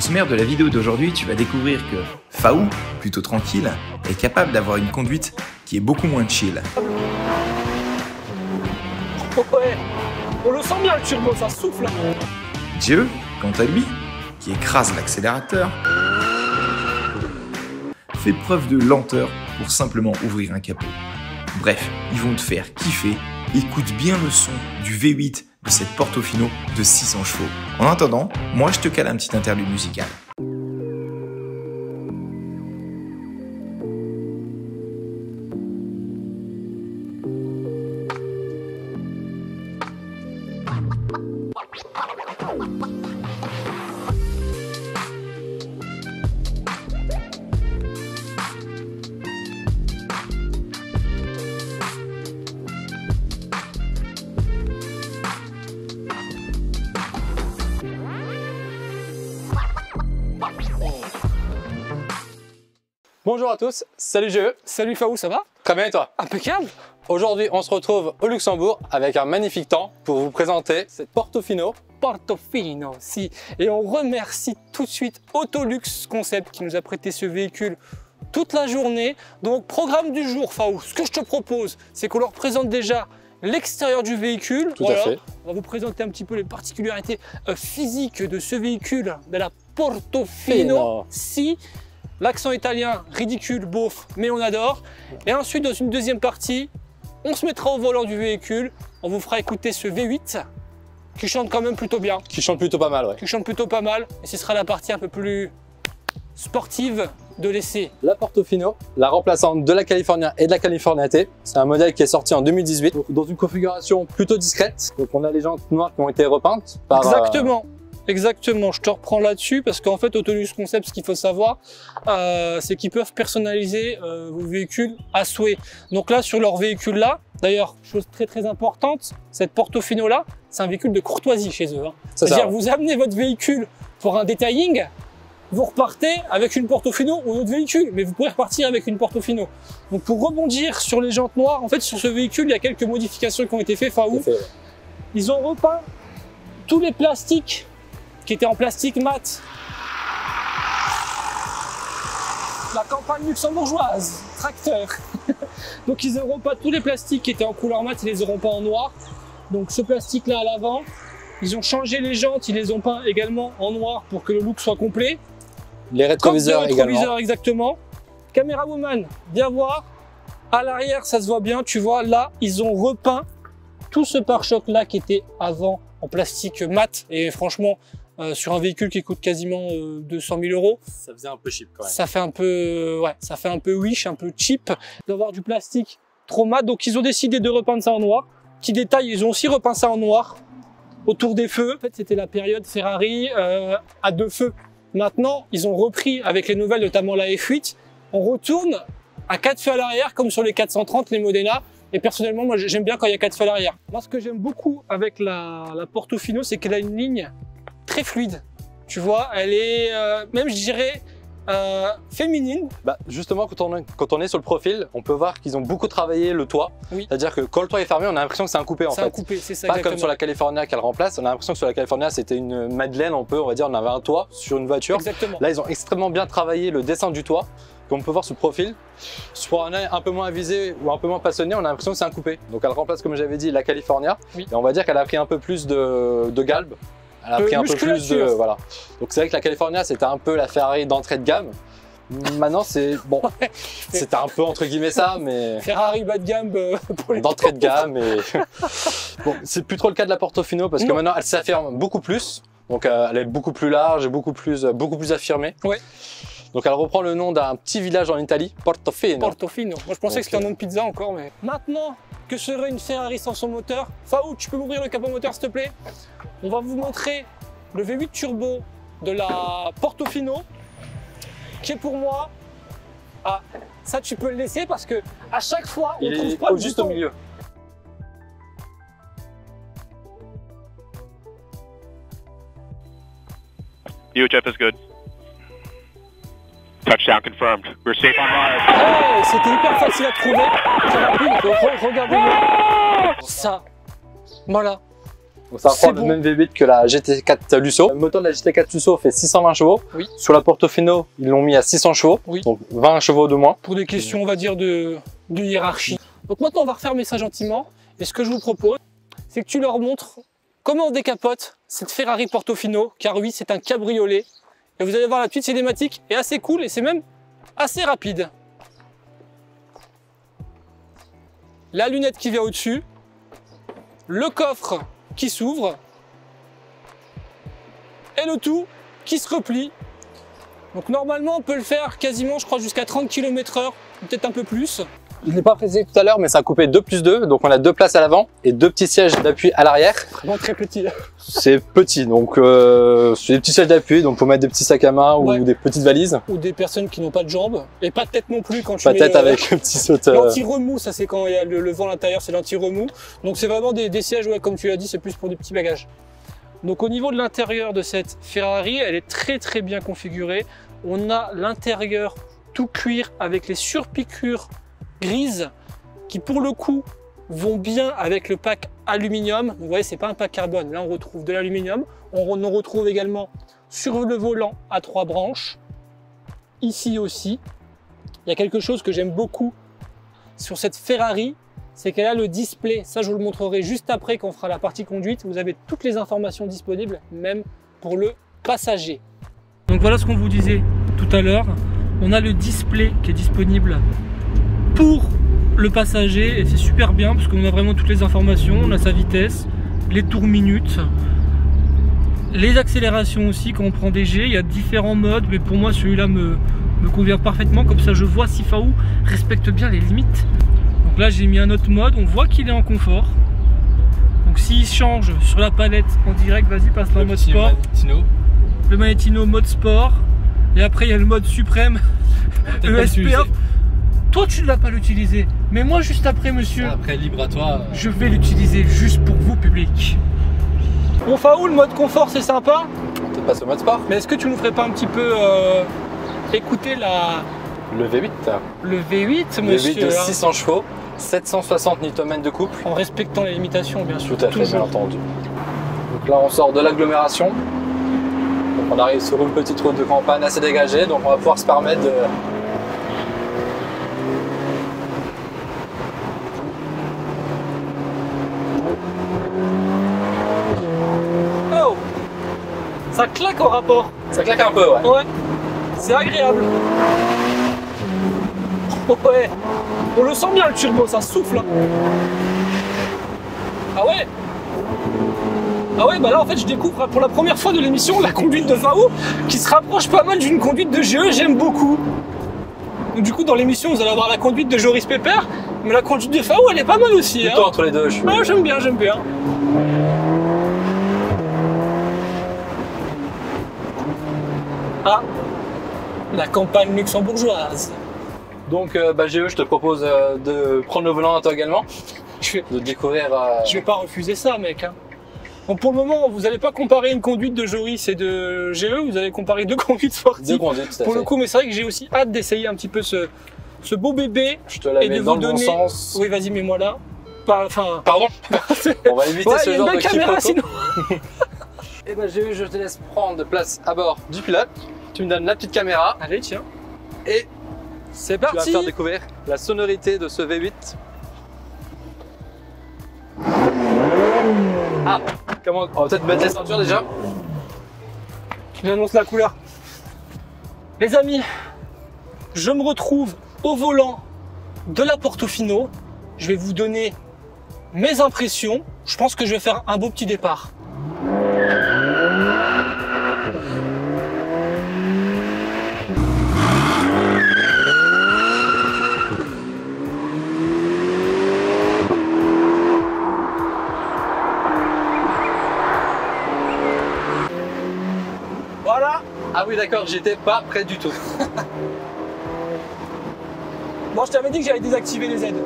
sommaire de la vidéo d'aujourd'hui, tu vas découvrir que Faou, plutôt tranquille, est capable d'avoir une conduite qui est beaucoup moins chill. Ouais, on le sent bien le turbo, ça souffle. Dieu, quant à lui, qui écrase l'accélérateur, fait preuve de lenteur pour simplement ouvrir un capot. Bref, ils vont te faire kiffer. Écoute bien le son du V8 de cette Portofino de 600 chevaux. En attendant, moi je te cale un petit interlude musical. Bonjour à tous, salut GE. Salut Faou, ça va? Très bien et toi? Impeccable. Aujourd'hui on se retrouve au Luxembourg avec un magnifique temps pour vous présenter cette Portofino. Portofino, si. Et on remercie tout de suite Autolux Concept qui nous a prêté ce véhicule toute la journée. Donc programme du jour Faou, ce que je te propose, c'est qu'on leur présente déjà l'extérieur du véhicule. Tout à fait. On va vous présenter un petit peu les particularités physiques de ce véhicule, de la Portofino. Si. L'accent italien, ridicule, beauf, mais on adore. Et ensuite, dans une deuxième partie, on se mettra au volant du véhicule. On vous fera écouter ce V8 qui chante quand même plutôt bien. Qui chante plutôt pas mal, ouais. Qui chante plutôt pas mal. Et ce sera la partie un peu plus sportive de l'essai. La Portofino, la remplaçante de la California et de la California T. C'est un modèle qui est sorti en 2018, donc dans une configuration plutôt discrète. Donc on a les jantes noires qui ont été repeintes par... Exactement. Exactement, je te reprends là-dessus parce qu'en fait Autolux Concept, ce qu'il faut savoir, c'est qu'ils peuvent personnaliser vos véhicules à souhait. Donc là, sur leur véhicule là, d'ailleurs, chose très importante, cette Portofino là, c'est un véhicule de courtoisie chez eux. Hein. C'est-à-dire, vous amenez votre véhicule pour un detailing, vous repartez avec une Portofino ou un autre véhicule, mais vous pourrez repartir avec une Portofino. Donc pour rebondir sur les jantes noires, en fait sur ce véhicule, il y a quelques modifications qui ont été faites. Faou. Ils ont repeint tous les plastiques qui était en plastique mat. La campagne luxembourgeoise, tracteur. Donc ils n'auront pas tous les plastiques qui étaient en couleur mat, ils les auront pas en noir. Donc ce plastique là à l'avant, ils ont changé les jantes, ils les ont peints également en noir pour que le look soit complet. Les rétroviseurs, comme des rétroviseurs exactement. Caméra woman, bien voir. À l'arrière ça se voit bien, tu vois là ils ont repeint tout ce pare-choc là qui était avant en plastique mat et franchement sur un véhicule qui coûte quasiment 200 000 €. Ça faisait un peu cheap quand même. Ça fait un peu, ouais, ça fait un peu wish, un peu cheap d'avoir du plastique trop mat. Donc ils ont décidé de repeindre ça en noir. Petit détail, ils ont aussi repeint ça en noir autour des feux. En fait, c'était la période Ferrari à 2 feux. Maintenant, ils ont repris avec les nouvelles, notamment la F8. On retourne à 4 feux à l'arrière, comme sur les 430, les Modena. Et personnellement, moi, j'aime bien quand il y a 4 feux à l'arrière. Moi, ce que j'aime beaucoup avec la Portofino, c'est qu'elle a une ligne très fluide, tu vois, elle est même je dirais féminine. Bah justement quand on est sur le profil, on peut voir qu'ils ont beaucoup travaillé le toit. Oui. C'est-à-dire que quand le toit est fermé, on a l'impression que c'est un coupé en fait. C'est un coupé, c'est ça. Pas exactement. Comme sur la California qu'elle remplace, on a l'impression que sur la California c'était une madeleine, on va dire, on avait un toit sur une voiture. Exactement. Là ils ont extrêmement bien travaillé le dessin du toit, comme on peut voir sur le profil. Pour un œil un peu moins avisé ou un peu moins passionné, on a l'impression que c'est un coupé. Donc elle remplace, comme j'avais dit, la California. Oui. Et on va dire qu'elle a pris un peu plus de galbe. Elle a pris un peu plus de... Voilà. Donc c'est vrai que la California, c'était un peu la Ferrari d'entrée de gamme. Maintenant, c'est... Bon, c'était un peu entre guillemets ça, mais... Ferrari bas de gamme pour les... D'entrée de gamme, et... Bon, c'est plus trop le cas de la Portofino, parce que maintenant, elle s'affirme beaucoup plus. Donc elle est beaucoup plus large et beaucoup plus affirmée. Ouais. Donc elle reprend le nom d'un petit village en Italie, Portofino. Portofino. Moi je pensais que c'était un nom de pizza encore, mais... Maintenant que serait une Ferrari sans son moteur, Faou, tu peux m'ouvrir le capot moteur s'il te plaît? On va vous montrer le V8 turbo de la Portofino, qui est pour moi... Ah, ça tu peux le laisser parce que à chaque fois on trouve pas le juste au milieu. UHF is good. Touchdown confirmed. We're safe on Mars. Hey, c'était hyper facile à trouver, très rapide. Regardez-le. Ça, voilà. Donc ça reprend le même V8 que la GT4 Lusso. Le moteur de la GT4 Lusso fait 620 chevaux. Oui. Sur la Portofino, ils l'ont mis à 600 chevaux. Oui. Donc 20 chevaux de moins. Pour des questions, on va dire, de hiérarchie. Donc maintenant, on va refermer ça gentiment. Et ce que je vous propose, c'est que tu leur montres comment on décapote cette Ferrari Portofino. Car oui, c'est un cabriolet. Et vous allez voir, la petite cinématique est assez cool et c'est même assez rapide. La lunette qui vient au-dessus. Le coffre qui s'ouvre. Et le tout qui se replie. Donc normalement, on peut le faire quasiment, je crois, jusqu'à 30 km/h, peut-être un peu plus. Je ne l'ai pas précisé tout à l'heure, mais c'est un coupé 2+2. Donc on a 2 places à l'avant et 2 petits sièges d'appui à l'arrière. Vraiment très petit. C'est petit, donc c'est des petits sièges d'appui, donc faut mettre des petits sacs à main ou des petites valises. Ou des personnes qui n'ont pas de jambes. Et pas de tête non plus quand tu pas mets... Pas de tête avec le petit sauteur. L'anti-remous, ça c'est quand il y a le vent à l'intérieur, c'est l'anti-remous. Donc c'est vraiment des sièges, ouais, comme tu l'as dit, c'est plus pour des petits bagages. Donc au niveau de l'intérieur de cette Ferrari, elle est très bien configurée. On a l'intérieur tout cuir avec les surpiqûres grises qui pour le coup vont bien avec le pack aluminium. Donc, vous voyez, c'est pas un pack carbone. Là, on retrouve de l'aluminium. On en retrouve également sur le volant à 3 branches. Ici aussi. Il y a quelque chose que j'aime beaucoup sur cette Ferrari, c'est qu'elle a le display. Ça, je vous le montrerai juste après quand on fera la partie conduite. Vous avez toutes les informations disponibles, même pour le passager. Donc voilà ce qu'on vous disait tout à l'heure. On a le display qui est disponible pour le passager et c'est super bien parce qu'on a vraiment toutes les informations. On a sa vitesse, les tours minutes, les accélérations aussi quand on prend des G. Il y a différents modes, mais pour moi celui-là me convient parfaitement. Comme ça je vois si Faou respecte bien les limites. Donc là j'ai mis un autre mode, on voit qu'il est en confort. Donc s'il change sur la palette en direct, vas-y, passe dans le mode sport. Le Manettino mode sport. Et après il y a le mode suprême ESP. Toi tu ne vas pas l'utiliser, mais moi juste après, monsieur, après libre à toi, je vais l'utiliser juste pour vous, public. Bon, Faou, le mode confort c'est sympa. On te passe au mode sport. Mais est-ce que tu nous ferais pas un petit peu écouter le V8. Le V8, monsieur. Le V8 de 600 chevaux, 760 Nm de couple. En respectant les limitations, bien sûr. Tout à fait, bien entendu. Donc là, on sort de l'agglomération. Donc on arrive sur une petite route de campagne assez dégagée, donc on va pouvoir se permettre de... Oh, ça claque en rapport. Ça claque un peu, ouais. Ouais, c'est agréable. Ouais, on le sent bien le turbo, ça souffle. Ah ouais. Ah ouais, bah là en fait je découvre pour la première fois de l'émission la conduite de Faou qui se rapproche pas mal d'une conduite de GE, j'aime beaucoup. Donc du coup dans l'émission vous allez avoir la conduite de Joris Pépère, mais la conduite de Faou elle est pas mal aussi. Plutôt entre les deux, je suis... Ah, j'aime bien, j'aime bien. Ah, la campagne luxembourgeoise. Donc GE, je te propose de prendre le volant à toi également, de découvrir... Je vais pas refuser ça, mec. Hein. Donc pour le moment, vous n'allez pas comparer une conduite de Joris et de GE, vous allez comparer deux conduites sportives. Deux conduites, tout à pour fait. le coup, mais c'est vrai que j'ai aussi hâte d'essayer un petit peu ce beau bébé. Je te la mets dans le bon sens. Oui, vas-y, mets-moi là. Enfin, pardon. On va éviter ce genre de caméra sinon. Et GE, je te laisse prendre place à bord du pilote. Tu me donnes la petite caméra. Allez, tiens. Et c'est parti. Tu vas faire découvrir la sonorité de ce V8. Ah, comment... On va peut-être mettre les ceintures déjà. J'annonce la couleur. Les amis, je me retrouve au volant de la Portofino. Je vais vous donner mes impressions. Je pense que je vais faire un beau petit départ. Voilà. Ah oui d'accord, j'étais pas prêt du tout. Bon, je t'avais dit que j'allais désactiver les aides.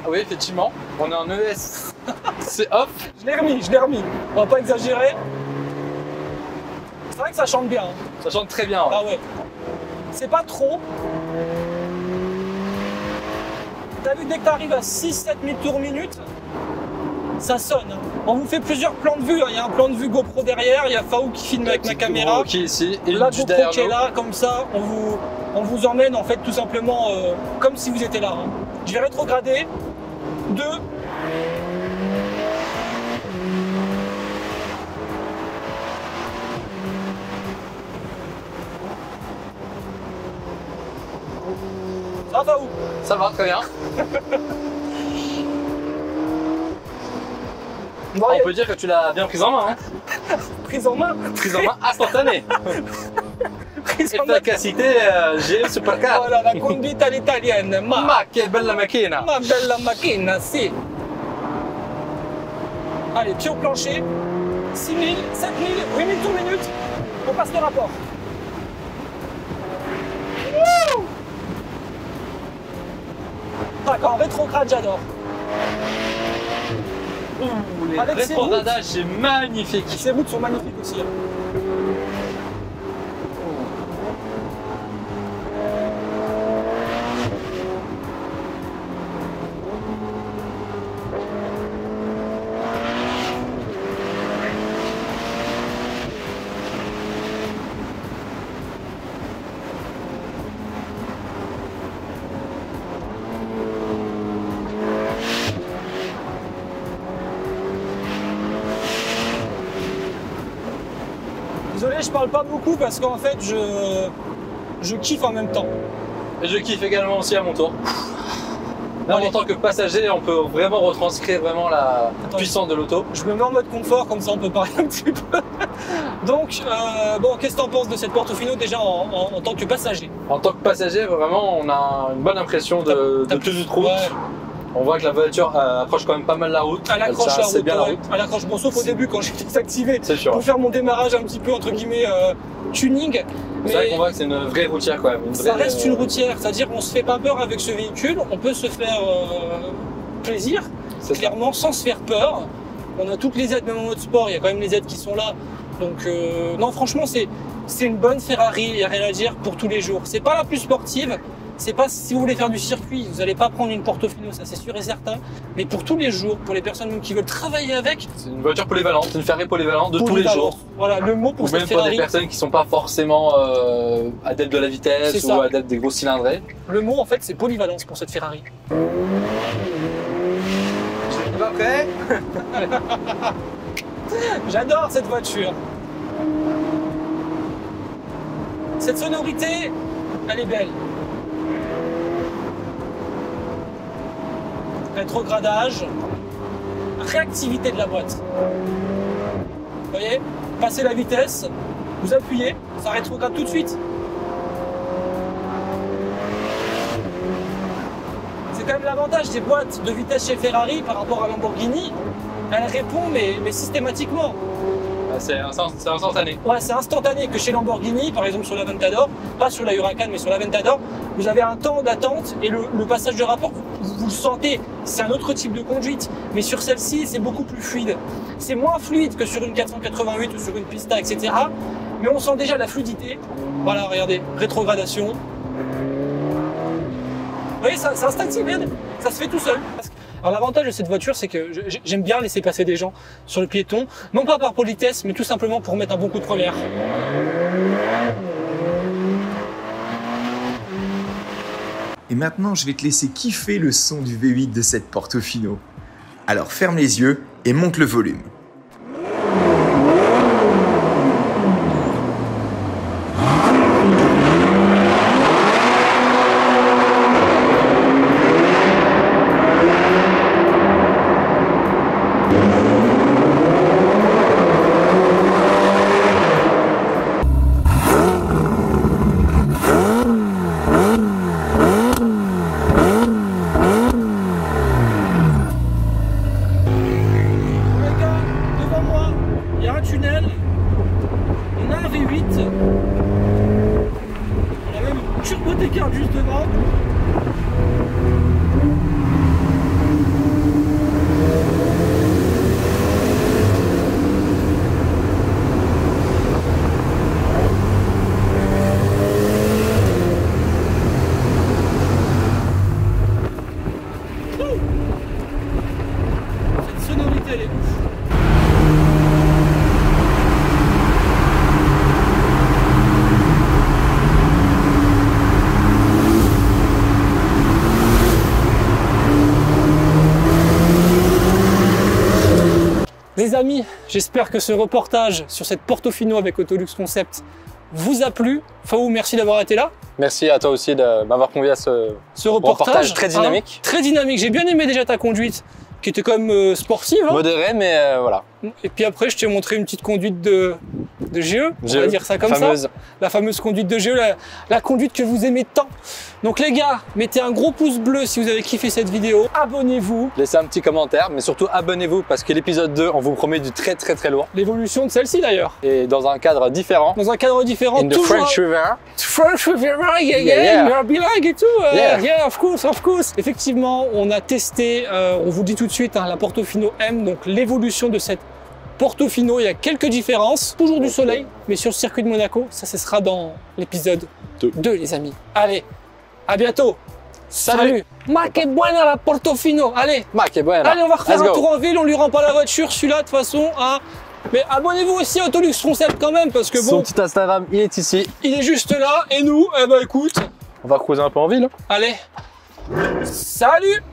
Ah oui, effectivement, on est en ES. C'est off. Je l'ai remis. On va pas exagérer. C'est vrai que ça chante bien. Hein. Ça chante très bien. Ouais. Ah ouais. C'est pas trop. T'as vu, dès que tu arrives à 6-7 000 tours minute, ça sonne. On vous fait plusieurs plans de vue. Il y a un plan de vue GoPro derrière, il y a Faou qui filme avec ma caméra. Qui est ici et la juste GoPro qui est là, comme ça, on vous emmène en fait tout simplement comme si vous étiez là. Hein. Je vais rétrograder. 2. Ça va où? Ça va, très bien. On peut dire que tu l'as bien prise en main. Hein. Prise en main. Prise en main instantanée. Prise en main. Efficacité GL Supercar. Voilà, la conduite all'italienne. Ma che bella macchina. Ma bella macchina, si. Allez, pied au plancher. 6 000, 7 000, 8 000 tours minute. On passe le rapport. D'accord, rétrograde, j'adore. Les rétrogradages, c'est magnifique. Ces routes sont magnifiques aussi. Hein. Désolé, je parle pas beaucoup parce qu'en fait, je kiffe en même temps. Et je kiffe également aussi à mon tour. Même en tant que passager, on peut vraiment retranscrire vraiment la puissance de l'auto. Je me mets en mode confort, comme ça on peut parler un petit peu. Donc, bon, qu'est-ce que tu en penses de cette Portofino déjà en tant que passager? En tant que passager, vraiment, on a une bonne impression de tenue de route. Ouais. On voit que la voiture accroche quand même pas mal la route. Elle accroche la route, bien la route. Elle accroche, bon, sauf au début quand j'ai désactivé C'est sûr. pour faire mon démarrage un petit peu entre guillemets tuning. C'est vrai qu'on voit que c'est une vraie routière quand même. Ça reste une routière, c'est-à-dire qu'on se fait pas peur avec ce véhicule, on peut se faire plaisir, clairement, sans se faire peur. On a toutes les aides, même en mode sport, il y a quand même les aides qui sont là. Donc non, franchement, c'est une bonne Ferrari, il n'y a rien à dire pour tous les jours. C'est pas la plus sportive. C'est pas si vous voulez faire du circuit, vous n'allez pas prendre une Portofino, ça c'est sûr et certain. Mais pour tous les jours, pour les personnes qui veulent travailler avec, c'est une voiture polyvalente, c'est une Ferrari polyvalente de tous les jours. Voilà le mot pour ou cette même Ferrari. Pour des personnes qui sont pas forcément adeptes de la vitesse ou adeptes des gros cylindrés. Le mot en fait c'est polyvalence pour cette Ferrari. Je suis pas prêt. J'adore cette voiture. Cette sonorité, elle est belle. Rétrogradage, réactivité de la boîte. Vous voyez, passez la vitesse, vous appuyez, ça rétrograde tout de suite. C'est quand même l'avantage des boîtes de vitesse chez Ferrari par rapport à Lamborghini. Elle répond mais systématiquement. C'est instantané. Ouais, c'est instantané que chez Lamborghini, par exemple sur l'Aventador, pas sur la Huracan mais sur l'Aventador, vous avez un temps d'attente et le passage de rapport, vous le sentez, c'est un autre type de conduite. Mais sur celle-ci, c'est beaucoup plus fluide. C'est moins fluide que sur une 488 ou sur une Pista, etc. Mais on sent déjà la fluidité. Voilà, regardez, rétrogradation. Vous voyez, c'est instinctif, ça se fait tout seul. Alors l'avantage de cette voiture, c'est que j'aime bien laisser passer des gens sur le piéton, non pas par politesse, mais tout simplement pour mettre un bon coup de première. Et maintenant, je vais te laisser kiffer le son du V8 de cette Portofino. Alors ferme les yeux et monte le volume. Juste devant. J'espère que ce reportage sur cette Portofino avec Autolux Concept vous a plu. Faou, merci d'avoir été là. Merci à toi aussi de m'avoir convié à ce reportage très dynamique. Très dynamique. J'ai bien aimé déjà ta conduite, qui était quand même sportive. Hein. Modérée, mais voilà. Et puis après, je t'ai montré une petite conduite de GE, on va dire ça comme ça. La fameuse conduite de GE, la conduite que vous aimez tant. Donc les gars, mettez un gros pouce bleu si vous avez kiffé cette vidéo. Abonnez-vous. Laissez un petit commentaire, mais surtout abonnez-vous parce que l'épisode 2, on vous promet du très lourd. L'évolution de celle-ci d'ailleurs. Et dans un cadre différent. Dans un cadre différent. In the French River. French River, yeah. You're bilingue et tout. Yeah, of course. Effectivement, on a testé, on vous dit tout de suite, hein, la Portofino M, donc l'évolution de cette Portofino, il y a quelques différences, toujours du soleil, mais sur le circuit de Monaco, ça ce sera dans l'épisode 2 les amis. Allez, à bientôt. Salut. Ma que buena la Portofino. Allez, ma que buena. Allez, on va refaire un tour en ville, on lui rend pas la voiture, celui-là de toute façon. Hein. Mais abonnez-vous aussi à Autolux Concept quand même, parce que bon... Son petit Instagram, il est ici. Il est juste là, et nous, eh ben écoute... On va cruiser un peu en ville. Allez, salut.